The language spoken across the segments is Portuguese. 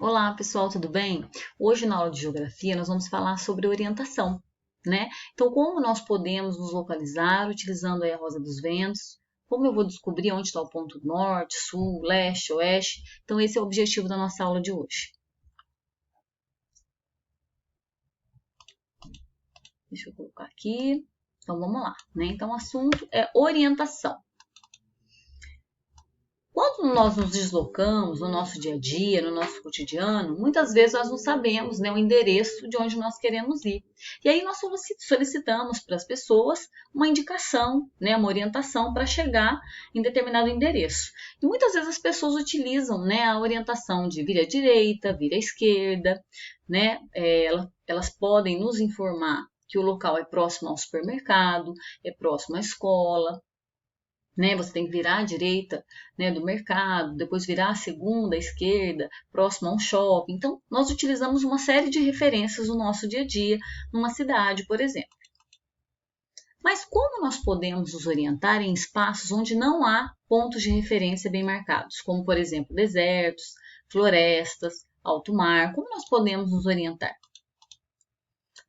Olá, pessoal, tudo bem? Hoje, na aula de geografia, nós vamos falar sobre orientação, né? Então, como nós podemos nos localizar utilizando aí a rosa dos ventos? Como eu vou descobrir onde está o ponto norte, sul, leste, oeste? Então, esse é o objetivo da nossa aula de hoje. Deixa eu colocar aqui. Então, vamos lá, né? Então, o assunto é orientação. Quando nós nos deslocamos no nosso dia a dia, no nosso cotidiano, muitas vezes nós não sabemos, né, o endereço de onde nós queremos ir. E aí nós solicitamos para as pessoas uma indicação, né, uma orientação para chegar em determinado endereço. E muitas vezes as pessoas utilizam, né, a orientação de vir à direita, vir à esquerda, né, elas podem nos informar que o local é próximo ao supermercado, é próximo à escola, né? Você tem que virar à direita, né, do mercado, depois virar à segunda, à esquerda, próximo a um shopping. Então, nós utilizamos uma série de referências no nosso dia a dia, numa cidade, por exemplo. Mas como nós podemos nos orientar em espaços onde não há pontos de referência bem marcados, como, por exemplo, desertos, florestas, alto mar? Como nós podemos nos orientar?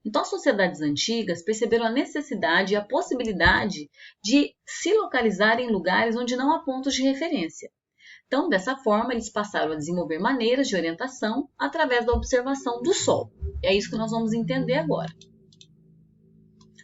Então, as sociedades antigas perceberam a necessidade e a possibilidade de se localizar em lugares onde não há pontos de referência. Então, dessa forma, eles passaram a desenvolver maneiras de orientação através da observação do Sol. É isso que nós vamos entender agora.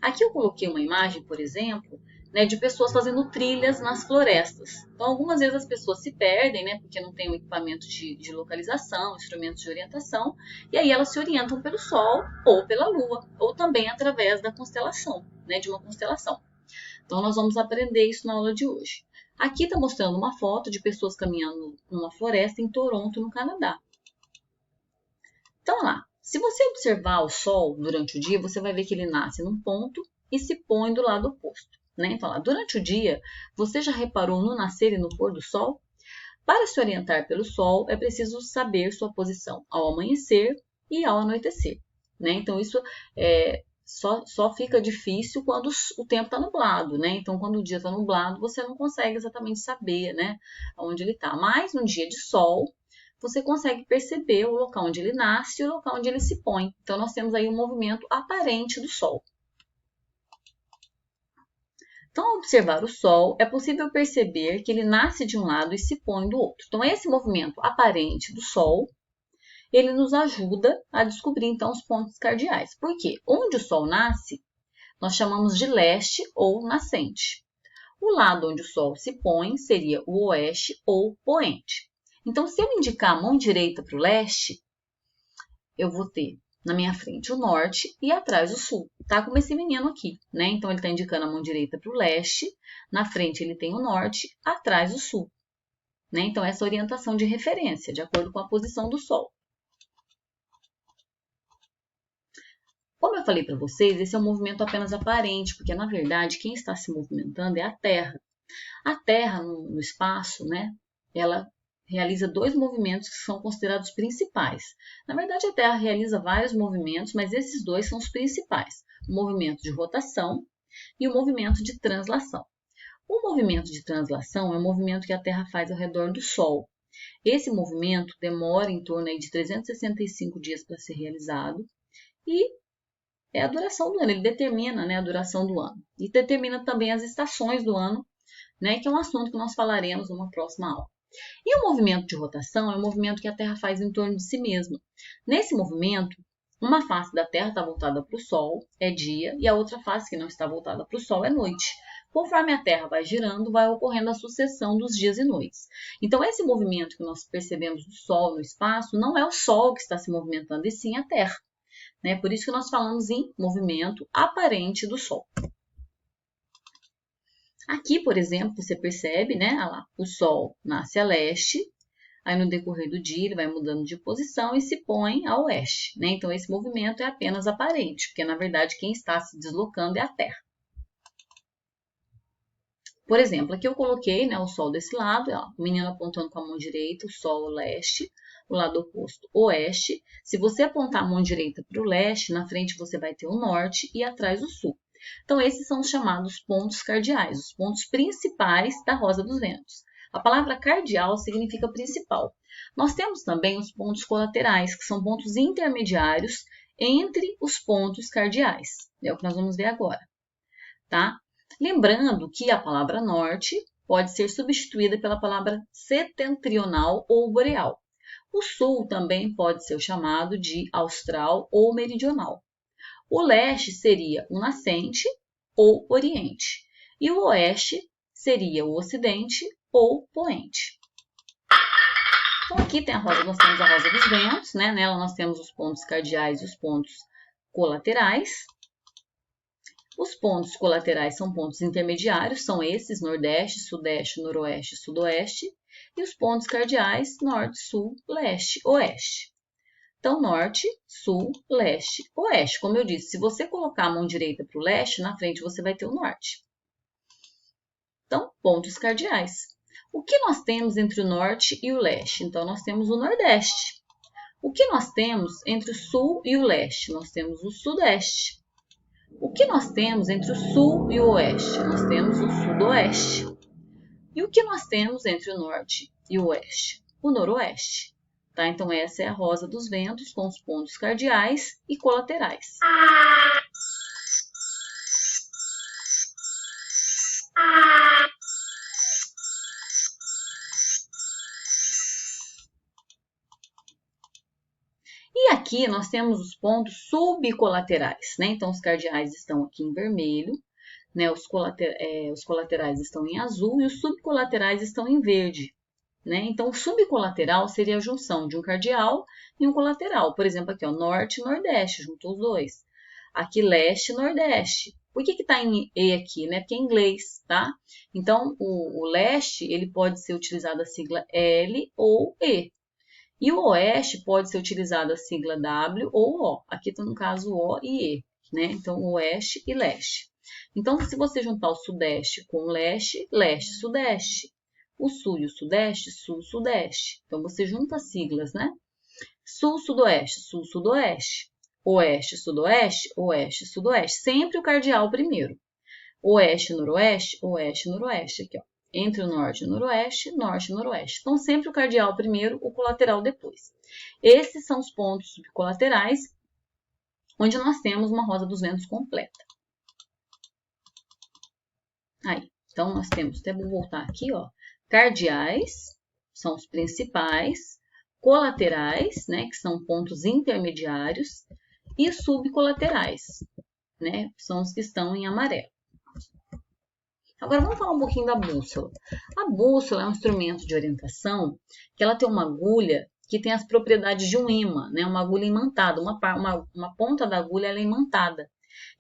Aqui eu coloquei uma imagem, por exemplo, né, de pessoas fazendo trilhas nas florestas. Então, algumas vezes as pessoas se perdem, né, porque não tem um equipamento de localização, instrumentos de orientação, e aí elas se orientam pelo Sol ou pela Lua, ou também através da constelação, né, de uma constelação. Então, nós vamos aprender isso na aula de hoje. Aqui está mostrando uma foto de pessoas caminhando numa floresta em Toronto, no Canadá. Então, lá, se você observar o Sol durante o dia, você vai ver que ele nasce num ponto e se põe do lado oposto. Né? Então, lá, durante o dia, você já reparou no nascer e no pôr do Sol? Para se orientar pelo Sol, é preciso saber sua posição ao amanhecer e ao anoitecer. Né? Então, isso só fica difícil quando o tempo está nublado. Né? Então, quando o dia está nublado, você não consegue exatamente saber, né, onde ele está. Mas, no dia de Sol, você consegue perceber o local onde ele nasce e o local onde ele se põe. Então, nós temos aí um movimento aparente do Sol. Então, ao observar o Sol, é possível perceber que ele nasce de um lado e se põe do outro. Então, esse movimento aparente do Sol, ele nos ajuda a descobrir, então, os pontos cardeais. Por quê? Onde o Sol nasce, nós chamamos de leste ou nascente. O lado onde o Sol se põe seria o oeste ou poente. Então, se eu indicar a mão direita para o leste, eu vou ter na minha frente o norte e atrás o sul. Tá como esse menino aqui, né? Então, ele está indicando a mão direita para o leste, na frente ele tem o norte, atrás o sul. Né? Então, essa orientação de referência, de acordo com a posição do Sol. Como eu falei para vocês, esse é um movimento apenas aparente, porque, na verdade, quem está se movimentando é a Terra. A Terra, no espaço, né? Ela realiza dois movimentos que são considerados principais. Na verdade, a Terra realiza vários movimentos, mas esses dois são os principais. O movimento de rotação e o movimento de translação. O movimento de translação é o movimento que a Terra faz ao redor do Sol. Esse movimento demora em torno de 365 dias para ser realizado e é a duração do ano, ele determina, né, a duração do ano. E determina também as estações do ano, né, que é um assunto que nós falaremos numa próxima aula. E o movimento de rotação é o movimento que a Terra faz em torno de si mesma. Nesse movimento, uma face da Terra está voltada para o Sol, é dia, e a outra face que não está voltada para o Sol é noite. Conforme a Terra vai girando, vai ocorrendo a sucessão dos dias e noites. Então, esse movimento que nós percebemos do Sol no espaço não é o Sol que está se movimentando, e sim a Terra. Né? Por isso que nós falamos em movimento aparente do Sol. Aqui, por exemplo, você percebe, né? Olha lá, o Sol nasce a leste, aí no decorrer do dia ele vai mudando de posição e se põe a oeste, né? Então, esse movimento é apenas aparente, porque na verdade quem está se deslocando é a Terra. Por exemplo, aqui eu coloquei, né, o Sol desse lado, ó, o menino apontando com a mão direita, o Sol leste, o lado oposto oeste. Se você apontar a mão direita para o leste, na frente você vai ter o norte e atrás o sul. Então, esses são os chamados pontos cardeais, os pontos principais da rosa dos ventos. A palavra cardial significa principal. Nós temos também os pontos colaterais, que são pontos intermediários entre os pontos cardeais. É o que nós vamos ver agora, tá? Lembrando que a palavra norte pode ser substituída pela palavra setentrional ou boreal. O sul também pode ser chamado de austral ou meridional. O leste seria o nascente ou oriente. E o oeste seria o ocidente ou poente. Então, aqui tem nós temos a rosa dos ventos, né? Nela nós temos os pontos cardeais e os pontos colaterais. Os pontos colaterais são pontos intermediários, são esses, nordeste, sudeste, noroeste, sudoeste. E os pontos cardeais, norte, sul, leste, oeste. Então, norte, sul, leste, oeste. Como eu disse, se você colocar a mão direita para o leste, na frente você vai ter o norte. Então, pontos cardeais. O que nós temos entre o norte e o leste? Então, nós temos o nordeste. O que nós temos entre o sul e o leste? Nós temos o sudeste. O que nós temos entre o sul e o oeste? Nós temos o sudoeste. E o que nós temos entre o norte e o oeste? O noroeste. Tá? Então, essa é a rosa dos ventos com os pontos cardeais e colaterais. E aqui nós temos os pontos subcolaterais, né? Então, os cardeais estão aqui em vermelho, né? Os colaterais estão em azul e os subcolaterais estão em verde, né? Então, o subcolateral seria a junção de um cardeal e um colateral. Por exemplo, aqui, ó, norte e nordeste, juntou os dois. Aqui, leste e nordeste. Por que está em E aqui, né? Porque é em inglês, tá? Então, o leste, ele pode ser utilizado a sigla L ou E. E o oeste pode ser utilizado a sigla W ou O. Aqui está no caso O e E, né? Então, oeste e leste. Então, se você juntar o sudeste com o leste, leste, sudeste. O sul e o sudeste, sul, sudeste. Então, você junta as siglas, né? Sul, sudoeste, sul, sudoeste. Oeste, sudoeste, oeste, sudoeste. Sempre o cardeal primeiro. Oeste, noroeste, oeste, noroeste. Aqui, ó. Entre o norte e o noroeste, norte e noroeste. Então, sempre o cardeal primeiro, o colateral depois. Esses são os pontos subcolaterais, onde nós temos uma rosa dos ventos completa. Aí, então, nós temos, até vou voltar aqui, ó. Cardeais, são os principais. Colaterais, né, que são pontos intermediários. E subcolaterais, né, são os que estão em amarelo. Agora, vamos falar um pouquinho da bússola. A bússola é um instrumento de orientação que ela tem uma agulha que tem as propriedades de um imã, né? Uma agulha imantada, uma ponta da agulha ela é imantada.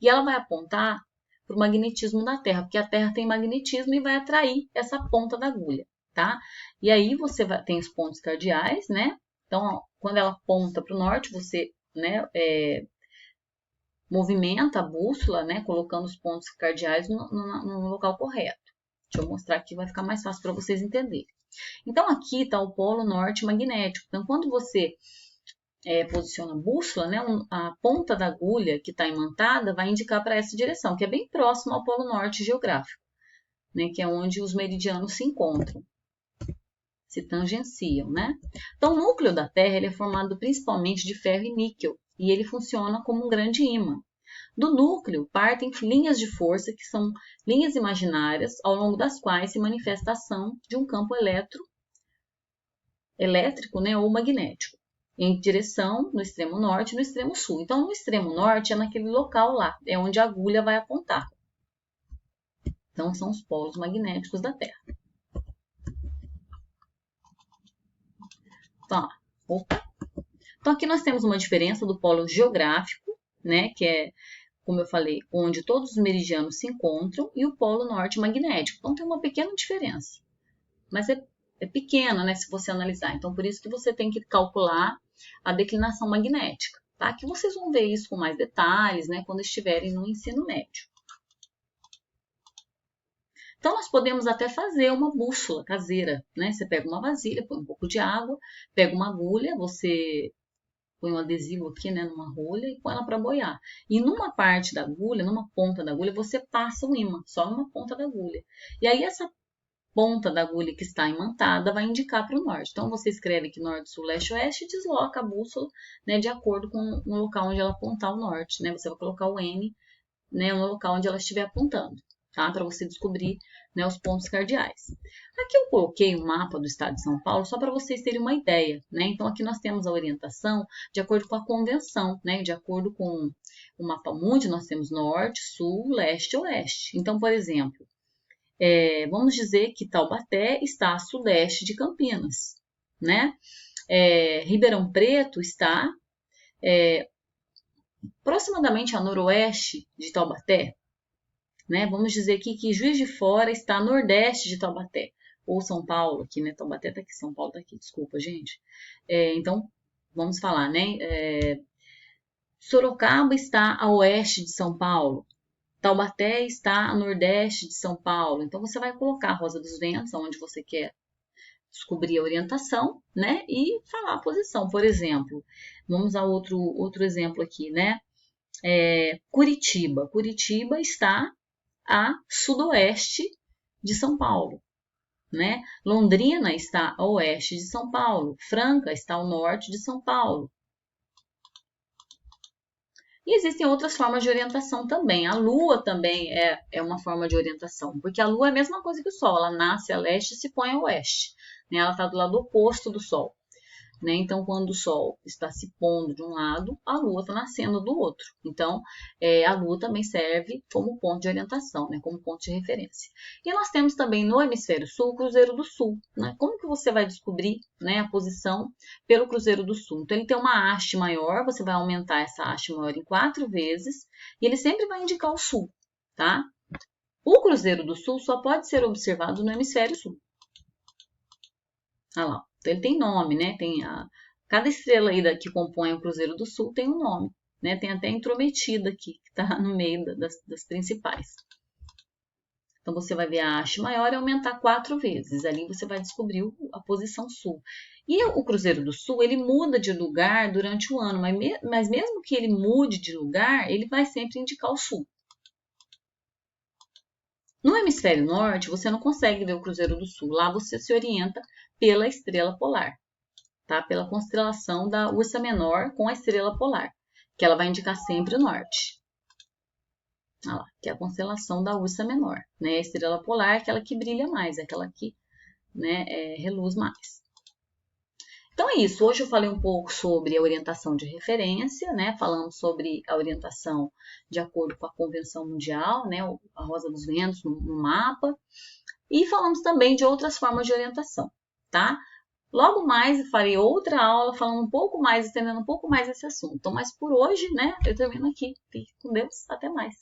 E ela vai apontar para o magnetismo da Terra, porque a Terra tem magnetismo e vai atrair essa ponta da agulha, tá? E aí você tem os pontos cardeais, né? Então, ó, quando ela aponta para o norte, você, né, movimenta a bússola, né, colocando os pontos cardeais no local correto. Deixa eu mostrar aqui, vai ficar mais fácil para vocês entenderem. Então, aqui está o polo norte magnético. Então, quando você posiciona a bússola, né, a ponta da agulha que está imantada vai indicar para essa direção, que é bem próximo ao polo norte geográfico, né, que é onde os meridianos se encontram, se tangenciam, né? Então, o núcleo da Terra ele é formado principalmente de ferro e níquel, e ele funciona como um grande ímã. Do núcleo partem linhas de força, que são linhas imaginárias, ao longo das quais se manifesta a ação de um campo elétrico, né, ou magnético, em direção no extremo norte e no extremo sul. Então, no extremo norte é naquele local lá, é onde a agulha vai apontar. Então, são os polos magnéticos da Terra. Então, aqui nós temos uma diferença do polo geográfico, né, que é, como eu falei, onde todos os meridianos se encontram, e o polo norte magnético. Então, tem uma pequena diferença, mas é pequena, né, se você analisar. Então, por isso que você tem que calcular a declinação magnética, tá? Que vocês vão ver isso com mais detalhes, né, quando estiverem no ensino médio. Então, nós podemos até fazer uma bússola caseira, né? Você pega uma vasilha, põe um pouco de água, pega uma agulha, você põe um adesivo aqui, né, numa rolha e põe ela para boiar. E numa parte da agulha, numa ponta da agulha, você passa o ímã, só numa ponta da agulha. E aí, essa ponta da agulha que está imantada vai indicar para o norte. Então, você escreve aqui norte, sul, leste, oeste e desloca a bússola, né, de acordo com o local onde ela apontar o norte, né? Você vai colocar o N, né, no local onde ela estiver apontando, tá? Para você descobrir, né, os pontos cardeais. Aqui eu coloquei um mapa do estado de São Paulo só para vocês terem uma ideia, né? Então, aqui nós temos a orientação de acordo com a convenção, né? De acordo com o mapa mundi, nós temos norte, sul, leste e oeste. Então, por exemplo, vamos dizer que Taubaté está a sudeste de Campinas, né? Ribeirão Preto está aproximadamente a noroeste de Taubaté, né? Vamos dizer aqui que Juiz de Fora está a nordeste de Taubaté, ou São Paulo, aqui, né? Taubaté está aqui, São Paulo está aqui, desculpa, gente. Então, vamos falar, né? Sorocaba está a oeste de São Paulo. Taubaté está a nordeste de São Paulo. Então, você vai colocar a Rosa dos Ventos, onde você quer descobrir a orientação, né? E falar a posição. Por exemplo, vamos a outro exemplo aqui, né? Curitiba. Curitiba está a sudoeste de São Paulo, né? Londrina está a oeste de São Paulo. Franca está ao norte de São Paulo. E existem outras formas de orientação também. A Lua também é uma forma de orientação, porque a Lua é a mesma coisa que o Sol. Ela nasce a leste e se põe a oeste, né? Ela está do lado oposto do Sol, né? Então, quando o Sol está se pondo de um lado, a Lua está nascendo do outro. Então, a Lua também serve como ponto de orientação, né? Como ponto de referência. E nós temos também no hemisfério sul o Cruzeiro do Sul, né? Como que você vai descobrir, né, a posição pelo Cruzeiro do Sul? Então, ele tem uma haste maior, você vai aumentar essa haste maior em 4 vezes, e ele sempre vai indicar o sul, tá? O Cruzeiro do Sul só pode ser observado no hemisfério sul. Olha lá. Então, ele tem nome, né? Cada estrela aí que compõe o Cruzeiro do Sul tem um nome, né? Tem até intrometida aqui, que está no meio das principais. Então, você vai ver a haste maior e aumentar 4 vezes. Ali você vai descobrir a posição sul. E o Cruzeiro do Sul, ele muda de lugar durante o ano, mas mesmo que ele mude de lugar, ele vai sempre indicar o sul. No hemisfério norte, você não consegue ver o Cruzeiro do Sul. Lá você se orienta pela estrela polar, tá? Pela constelação da Ursa Menor com a estrela polar, que ela vai indicar sempre o norte. Olha lá, que é a constelação da Ursa Menor, né? A estrela polar é aquela que brilha mais, é aquela que, né, reluz mais. Então é isso, hoje eu falei um pouco sobre a orientação de referência, né? Falamos sobre a orientação de acordo com a Convenção Mundial, né? A Rosa dos Ventos no mapa. E falamos também de outras formas de orientação, tá? Logo mais eu farei outra aula falando um pouco mais, estendendo um pouco mais esse assunto. Mas por hoje, né, eu termino aqui. Fique com Deus, até mais.